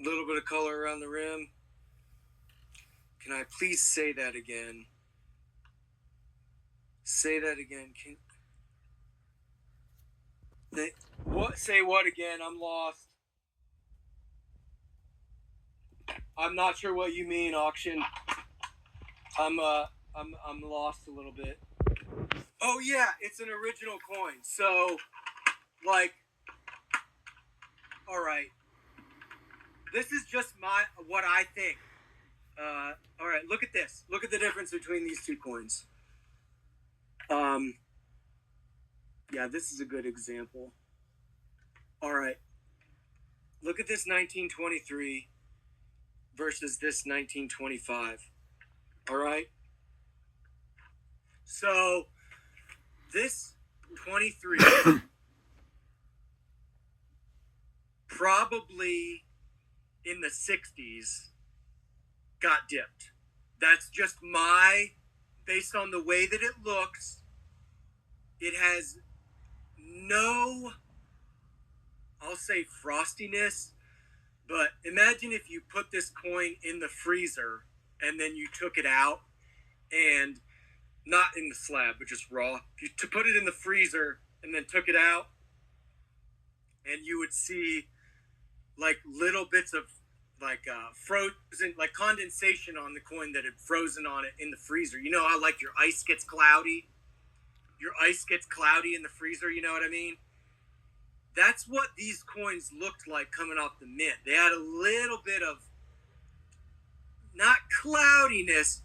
little bit of color around the rim. Can I please say that again? Say that again. What? Say what again? I'm lost. I'm not sure what you mean, auction. I'm lost a little bit. Oh yeah, it's an original coin. So, like, all right. This is just what I think. All right, look at this. Look at the difference between these two coins. Yeah, this is a good example. All right. Look at this 1923 versus this 1925. All right. So this 23 probably in the 60s got dipped. That's just based on the way that it looks. It has no, I'll say frostiness, but imagine if you put this coin in the freezer and then you took it out, and not in the slab, but just raw. To put it in the freezer and then took it out, and you would see like little bits of like frozen, like condensation on the coin that had frozen on it in the freezer. You know how like your ice gets cloudy? Your ice gets cloudy in the freezer, you know what I mean? That's what these coins looked like coming off the mint. They had a little bit of, not cloudiness.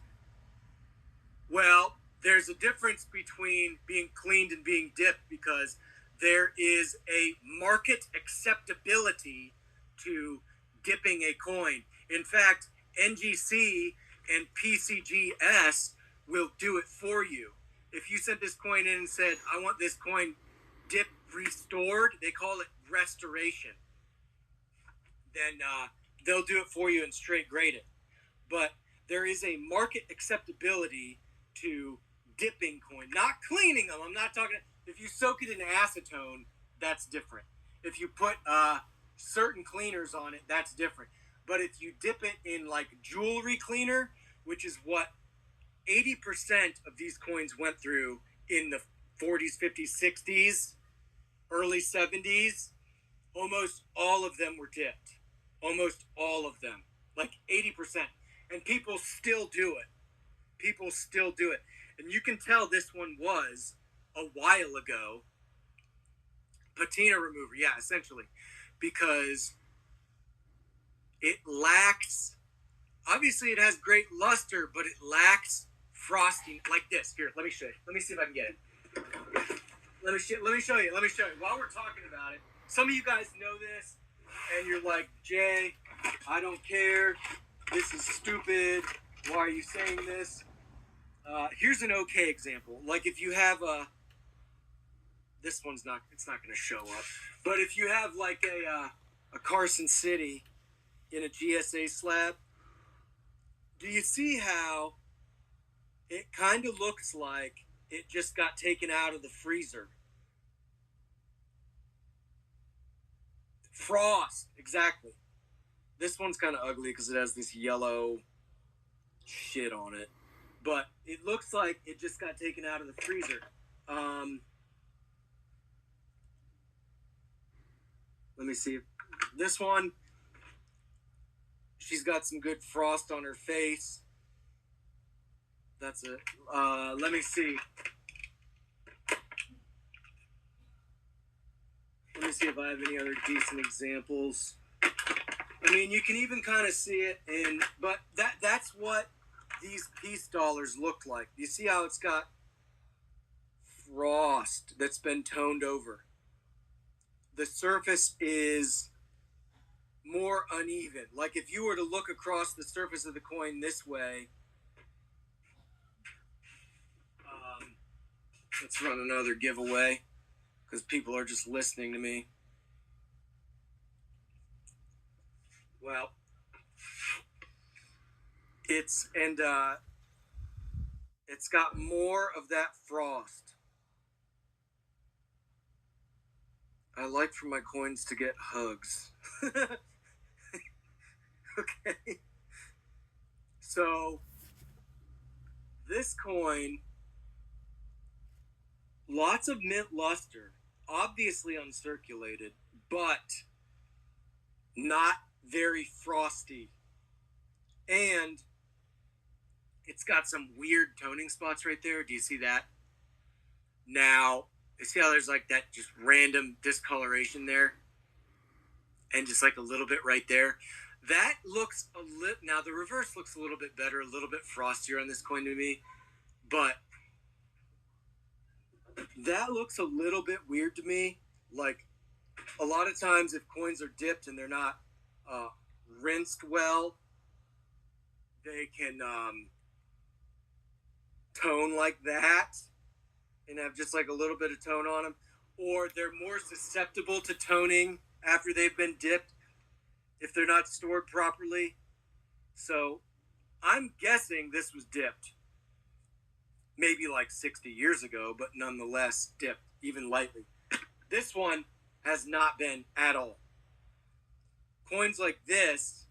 Well, there's a difference between being cleaned and being dipped, because there is a market acceptability to dipping a coin. In fact, NGC and PCGS will do it for you. If you sent this coin in and said, I want this coin dipped restored, they call it restoration, then they'll do it for you and straight grade it. But there is a market acceptability to dipping coin, not cleaning them. I'm not talking, if you soak it in acetone, that's different. If you put certain cleaners on it, that's different. But if you dip it in like jewelry cleaner, which is what 80% of these coins went through in the 40s, 50s, 60s, early 70s, almost all of them were dipped. Almost all of them, like 80%. And people still do it. People still do it. And you can tell this one was a while ago. Patina remover, yeah, essentially. Because it lacks, obviously it has great luster, but it lacks frosting like this. Here, let me show you. Let me see if I can get it. Let me show you. While we're talking about it, some of you guys know this, and you're like, Jay, I don't care. This is stupid. Why are you saying this? Here's an okay example. Like if you have this one's not, it's not going to show up. But if you have like a Carson City in a GSA slab, do you see how it kind of looks like it just got taken out of the freezer? Frost, exactly. This one's kind of ugly because it has this yellow shit on it. But it looks like it just got taken out of the freezer. Let me see. This one, she's got some good frost on her face. That's it. Let me see. Let me see if I have any other decent examples. I mean, you can even kind of see it in, but that's what these piece dollars look like. You see how it's got frost that's been toned over. The surface is more uneven. Like if you were to look across the surface of the coin this way, let's run another giveaway because people are just listening to me. Well, it's got more of that frost. I like for my coins to get hugs. Okay. So this coin, lots of mint luster, obviously uncirculated, but not very frosty. And it's got some weird toning spots right there. Do you see that? Now, you see how there's like that just random discoloration there? And just like a little bit right there. That looks a little, now the reverse looks a little bit better, a little bit frostier on this coin to me. But that looks a little bit weird to me. Like a lot of times if coins are dipped and they're not rinsed well, they can tone like that and have just like a little bit of tone on them, or they're more susceptible to toning after they've been dipped if they're not stored properly. So I'm guessing this was dipped maybe like 60 years ago, but nonetheless dipped even lightly. This one has not been at all. Coins like this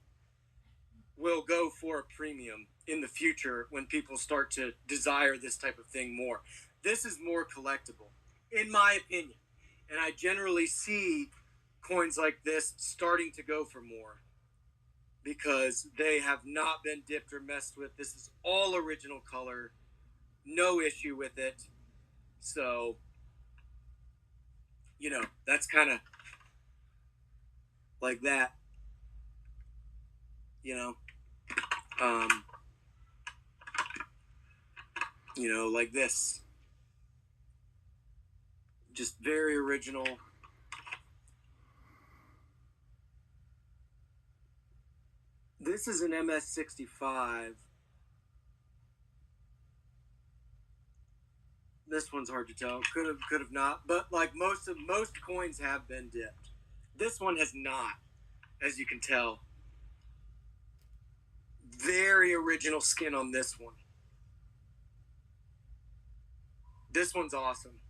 will go for a premium in the future when people start to desire this type of thing more. This is more collectible, in my opinion. And I generally see coins like this starting to go for more because they have not been dipped or messed with. This is all original color, no issue with it. So, you know, that's kind of like that, you know. Um, like this. Just very original. This is an MS65. This one's hard to tell. Could have not. But like most coins have been dipped. This one has not, as you can tell. Very original skin on this one. This one's awesome.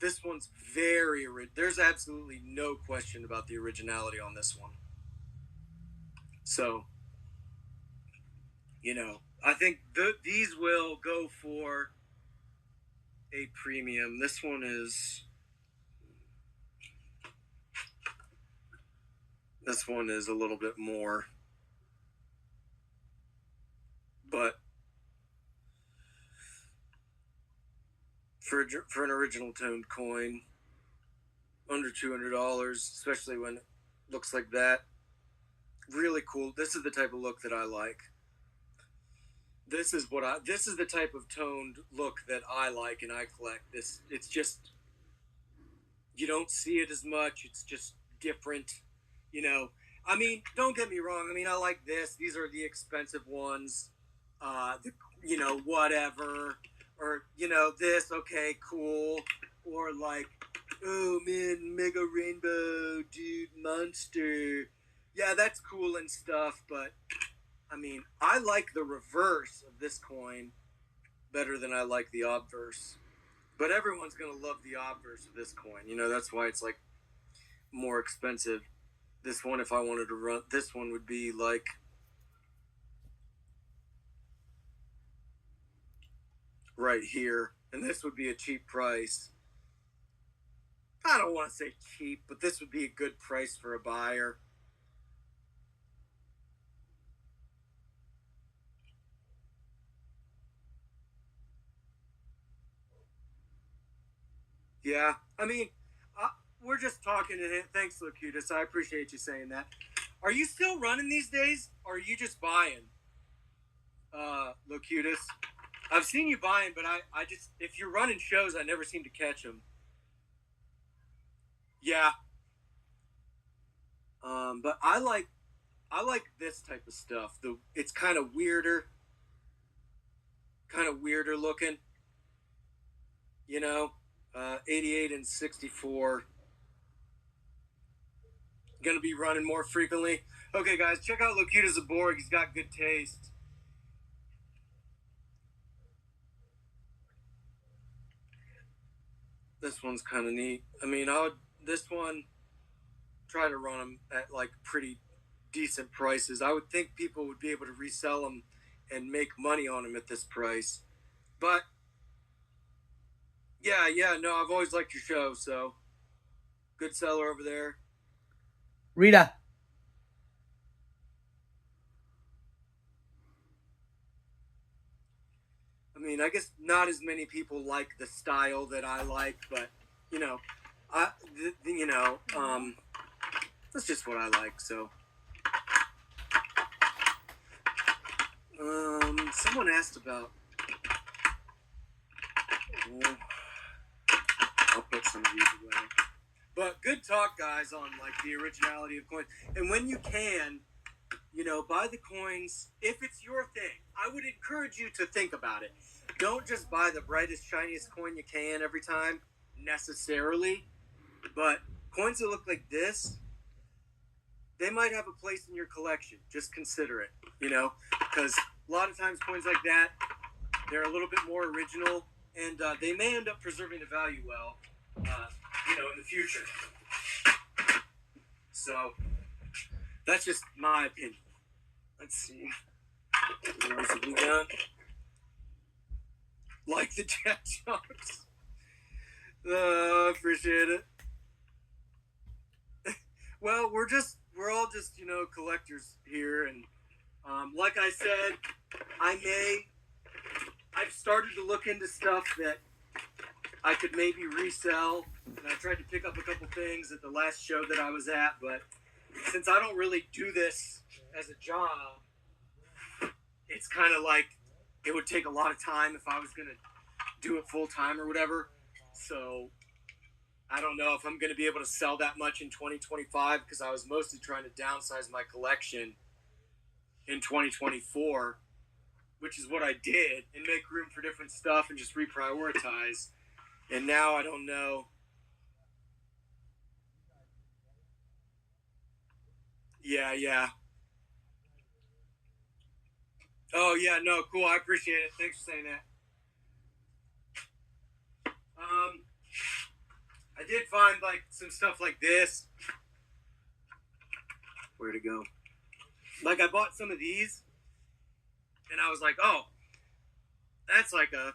This one's very original. There's absolutely no question about the originality on this one. So, I think these will go for a premium. This one is a little bit more, but for an original toned coin, under $200, especially when it looks like that, really cool. This is the type of look that I like. This is the type of toned look that I like and I collect. It's just, you don't see it as much. It's just different, I mean, don't get me wrong. I mean, I like this. These are the expensive ones. Whatever. Or, this, okay, cool. Or like, oh man, mega rainbow, dude, monster. Yeah, that's cool and stuff, but I mean, I like the reverse of this coin better than I like the obverse. But everyone's gonna love the obverse of this coin. That's why it's like more expensive. This one, if I wanted to run, this one would be like right here, and this would be a cheap price. I don't want to say cheap, but this would be a good price for a buyer. Yeah, I mean, we're just talking. Thanks, Locutus. I appreciate you saying that. Are you still running these days, or are you just buying, Locutus? I've seen you buying, but I just, if you're running shows, I never seem to catch them. Yeah. But I like this type of stuff. It's kind of weirder looking. 88 and 64. Gonna be running more frequently. Okay, guys, check out Locutus Zaborg. He's got good taste. This one's kind of neat. I mean, this one try to run them at like pretty decent prices. I would think people would be able to resell them and make money on them at this price. But yeah, no, I've always liked your show, so good seller over there. Rita. I mean, I guess not as many people like the style that I like, but you know, that's just what I like. So, someone asked about. I'll put some of these away. But good talk, guys, on like the originality of coins, and when you can, buy the coins if it's your thing. I would encourage you to think about it. Don't just buy the brightest, shiniest coin you can every time, necessarily. But coins that look like this, they might have a place in your collection. Just consider it, because a lot of times coins like that, they're a little bit more original, and they may end up preserving the value well, in the future. So that's just my opinion. Let's see. What else have we got? Like the Jack Jocks. Appreciate it. Well, we're all just collectors here, and like I said, I've started to look into stuff that I could maybe resell, and I tried to pick up a couple things at the last show that I was at, but since I don't really do this as a job, it's kind of like it would take a lot of time if I was going to do it full time or whatever. So I don't know if I'm going to be able to sell that much in 2025 because I was mostly trying to downsize my collection in 2024, which is what I did, and make room for different stuff and just reprioritize. And now I don't know. Yeah. Oh, yeah, no, cool. I appreciate it. Thanks for saying that. I did find, like, some stuff like this. Where'd it go? Like, I bought some of these, and I was like, oh, that's like a,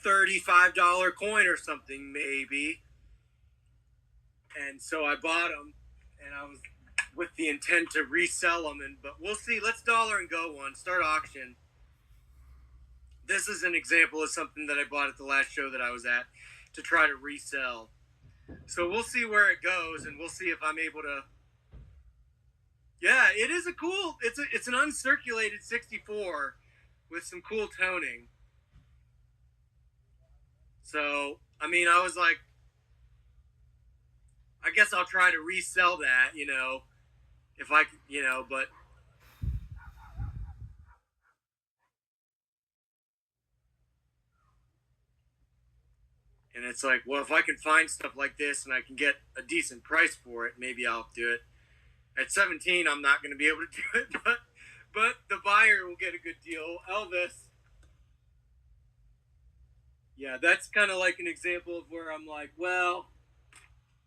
$35 coin or something, maybe. And so I bought them, and I was with the intent to resell them. But we'll see. Let's dollar and go one. Start auction. This is an example of something that I bought at the last show that I was at to try to resell. So we'll see where it goes, and we'll see if I'm able to. Yeah, it is a cool. It's an uncirculated 64 with some cool toning. So I mean, I was like, I guess I'll try to resell that, if I, but. And it's like, well, if I can find stuff like this and I can get a decent price for it, maybe I'll do it. At 17, I'm not going to be able to do it, but the buyer will get a good deal. Elvis. Yeah, that's kind of like an example of where I'm like, well,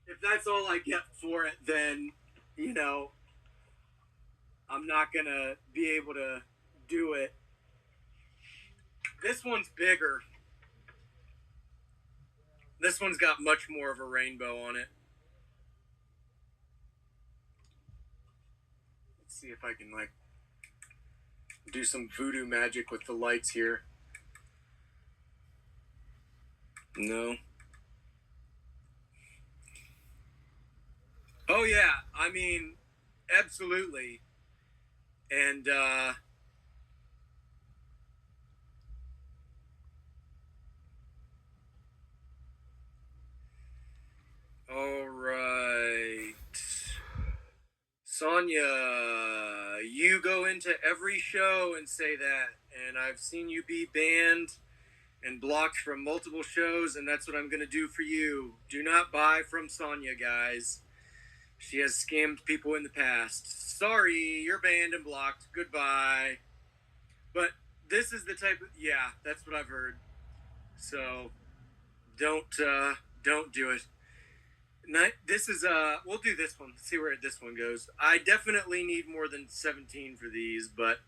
if that's all I get for it, then, I'm not going to be able to do it. This one's bigger. This one's got much more of a rainbow on it. Let's see if I can, like, do some voodoo magic with the lights here. No. Oh, yeah. I mean, absolutely. And, all right. Sonia, you go into every show and say that, and I've seen you be banned and blocked from multiple shows, and that's what I'm going to do for you. Do not buy from Sonia, guys. She has scammed people in the past. Sorry, you're banned and blocked. Goodbye. But this is the type of, yeah, that's what I've heard. So don't do it. This is we'll do this one. Let's see where this one goes. I definitely need more than 17 for these, but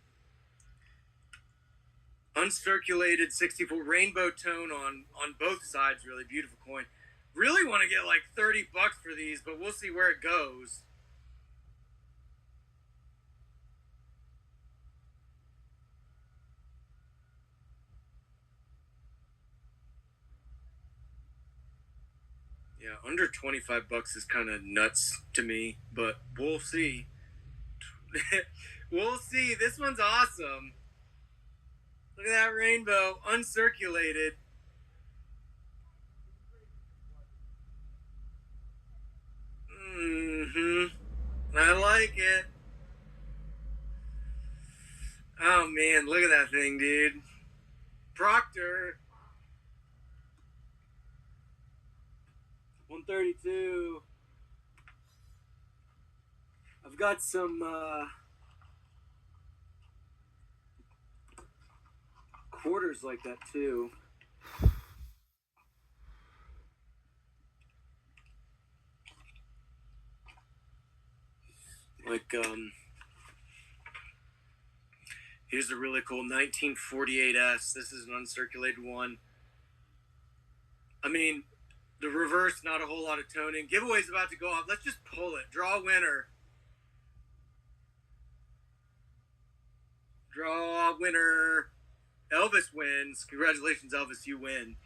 uncirculated 64 rainbow tone on both sides. Really beautiful coin. Really want to get like $30 for these, but we'll see where it goes. Yeah, under $25 is kind of nuts to me, but we'll see. We'll see. This one's awesome. Look at that rainbow, uncirculated. I like it. Oh man, look at that thing, dude. Proctor. 132. I've got some quarters like that too. Like here's a really cool 1948S. This is an uncirculated one. I mean, the reverse, not a whole lot of toning. Giveaway's about to go off. Let's just pull it. Draw a winner. Draw a winner. Elvis wins. Congratulations, Elvis. You win.